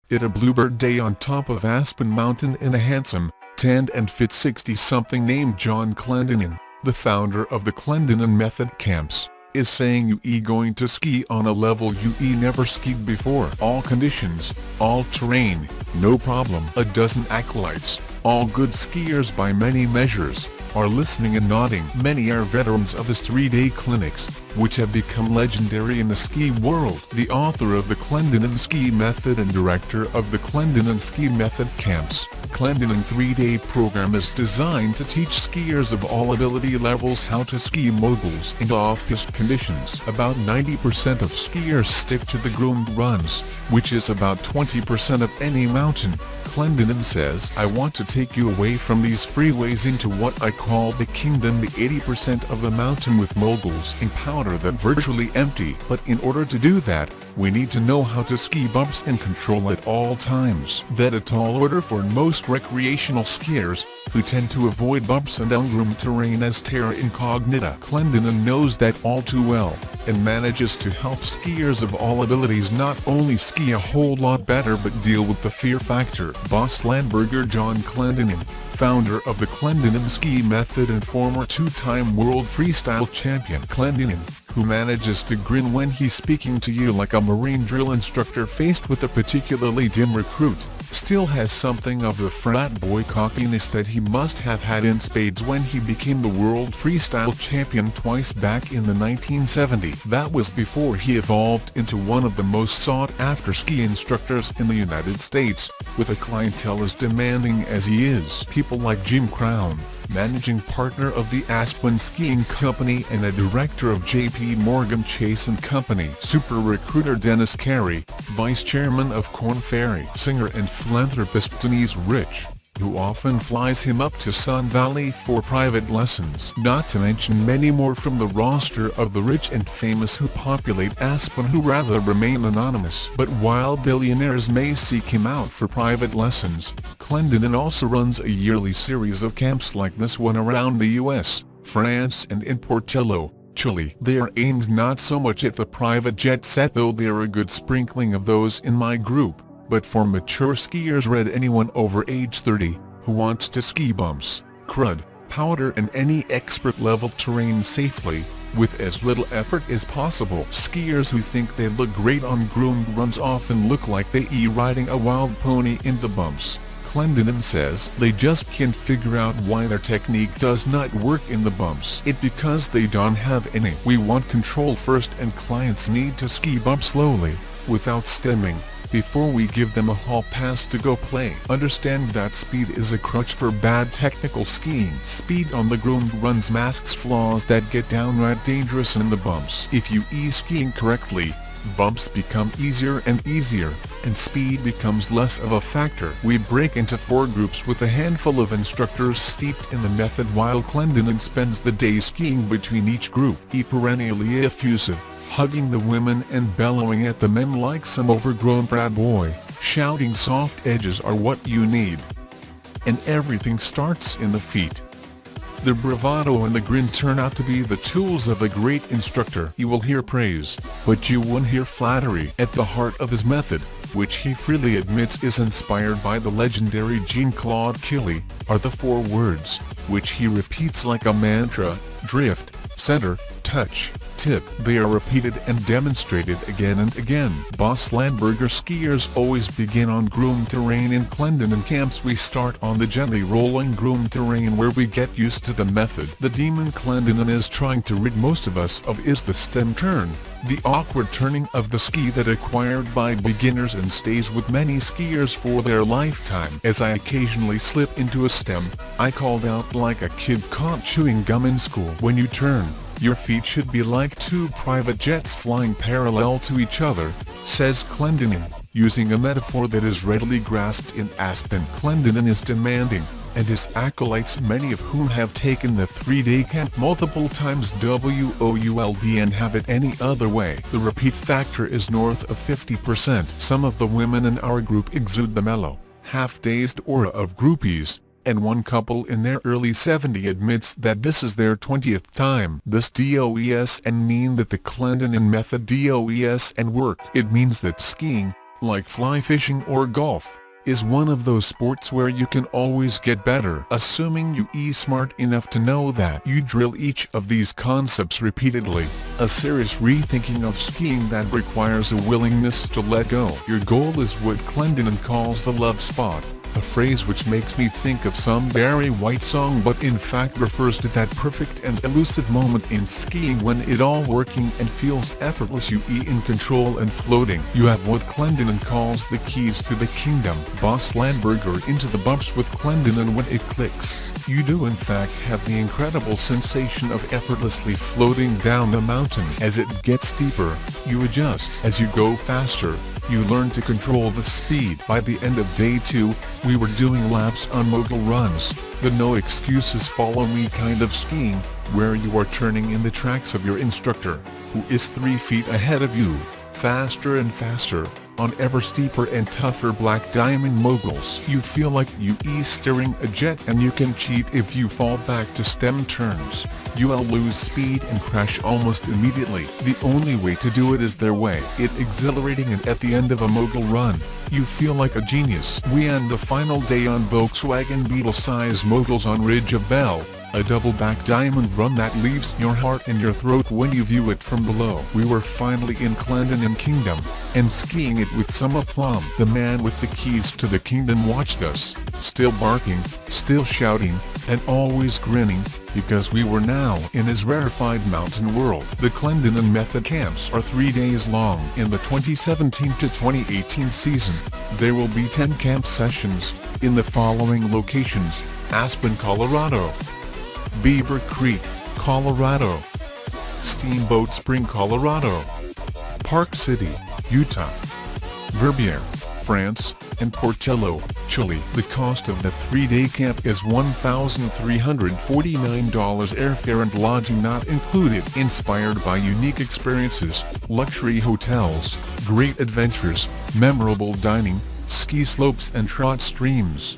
It a bluebird day on top of Aspen Mountain in a handsome, tanned and fit 60-something named John Clendenin, the founder of the Clendenin method camps, is saying you going to ski on a level you never skied before. All conditions, all terrain, no problem. A dozen acolytes, all good skiers by many measures, are listening and nodding. Many are veterans of his 3-day clinics, which have become legendary in the ski world. The author of the Clendenin Ski Method and director of the Clendenin Ski Method camps, Clendenin 3-day program is designed to teach skiers of all ability levels how to ski moguls in off-piste conditions. About 90% of skiers stick to the groomed runs, which is about 20% of any mountain. Clendenin says, "I want to take you away from these freeways into what I call the kingdom, the 80% of the mountain with moguls in powder that virtually empty. But in order to do that, we need to know how to ski bumps and control at all times. That a tall order for most recreational skiers, who tend to avoid bumps and ungroomed terrain as terra incognita." Clendenin knows that all too well, and manages to help skiers of all abilities not only ski a whole lot better but deal with the fear factor. Boss Landberger John Clendenin, founder of the Clendenin Ski Method and former 2-time world freestyle champion. Clendenin, who manages to grin when he's speaking to you like a Marine drill instructor faced with a particularly dim recruit, still has something of the frat boy cockiness that he must have had in spades when he became the world freestyle champion twice back in the 1970s. That was before he evolved into one of the most sought-after ski instructors in the United States, with a clientele as demanding as he is. People like Jim Crown, managing partner of the Aspen Skiing Company and a director of J.P. Morgan Chase & Company. Super recruiter Dennis Carey, vice chairman of Korn Ferry. Singer and philanthropist Denise Rich, who often flies him up to Sun Valley for private lessons. Not to mention many more from the roster of the rich and famous who populate Aspen who rather remain anonymous. But while billionaires may seek him out for private lessons, Clendenin also runs a yearly series of camps like this one around the US, France and in Portillo, Chile. They are aimed not so much at the private jet set, though there are a good sprinkling of those in my group, but for mature skiers, read anyone over age 30, who wants to ski bumps, crud, powder and any expert-level terrain safely, with as little effort as possible. Skiers who think they look great on groomed runs often look like they riding a wild pony in the bumps. Clendenin says they just can't figure out why their technique does not work in the bumps. It's because they don't have any. We want control first, and clients need to ski bump slowly, without stemming, before we give them a hall pass to go play. Understand that speed is a crutch for bad technical skiing. Speed on the groomed runs masks flaws that get downright dangerous in the bumps. If you skiing correctly, bumps become easier and easier, and speed becomes less of a factor. We break into 4 groups with a handful of instructors steeped in the method, while Clendenin spends the day skiing between each group. He perennially effusive, hugging the women and bellowing at the men like some overgrown frat boy, shouting soft edges are what you need. And everything starts in the feet. The bravado and the grin turn out to be the tools of a great instructor. You will hear praise, but you won't hear flattery. At the heart of his method, which he freely admits is inspired by the legendary Jean-Claude Killy, are the 4 words, which he repeats like a mantra: drift, center, touch, tip. They are repeated and demonstrated again and again. Boss Landberger skiers always begin on groomed terrain. In Clendenin camps we start on the gently rolling groomed terrain where we get used to the method. The demon Clendenin is trying to rid most of us of is the stem turn, the awkward turning of the ski that acquired by beginners and stays with many skiers for their lifetime. As I occasionally slip into a stem, I called out like a kid caught chewing gum in school. When you turn, your feet should be like 2 private jets flying parallel to each other, says Clendenin, using a metaphor that is readily grasped in Aspen. Clendenin is demanding, and his acolytes, many of whom have taken the 3-day camp multiple times WOULD and have it any other way. The repeat factor is north of 50%. Some of the women in our group exude the mellow, half-dazed aura of groupies, and one couple in their early 70s admits that this is their 20th time. This DOES and mean that the Clendenin method DOES and work. It means that skiing, like fly fishing or golf, is one of those sports where you can always get better, assuming you are smart enough to know that you drill each of these concepts repeatedly. A serious rethinking of skiing that requires a willingness to let go. Your goal is what Clendenin calls the love spot, a phrase which makes me think of some Barry White song but in fact refers to that perfect and elusive moment in skiing when it all working and feels effortless, you are in control and floating. You have what Clendenin calls the keys to the kingdom. Boss Landberger into the bumps with Clendenin when it clicks. You do in fact have the incredible sensation of effortlessly floating down the mountain. As it gets steeper, you adjust. As you go faster, you learn to control the speed. By the end of day 2, we were doing laps on mogul runs, the no excuses follow me kind of skiing, where you are turning in the tracks of your instructor, who is 3 feet ahead of you, faster and faster, on ever steeper and tougher black diamond moguls. You feel like you are steering a jet and you can cheat if you fall back to stem turns. You will lose speed and crash almost immediately. The only way to do it is their way. It's exhilarating, and at the end of a mogul run, you feel like a genius. We end the final day on Volkswagen Beetle-size moguls on Ridge of Bell, a double-back diamond run that leaves your heart in your throat when you view it from below. We were finally in Clendenin Kingdom, and skiing it with some aplomb. The man with the keys to the kingdom watched us, still barking, still shouting, and always grinning, because we were now in his rarefied mountain world. The Clendenin method camps are 3 days long. In the 2017 to 2018 season, there will be 10 camp sessions, in the following locations: Aspen, Colorado; Beaver Creek, Colorado; Steamboat Spring, Colorado; Park City, Utah; Verbier, France; and Portillo, Chile. The cost of the 3-day camp is $1,349, airfare and lodging not included. Inspired by unique experiences, luxury hotels, great adventures, memorable dining, ski slopes and trout streams.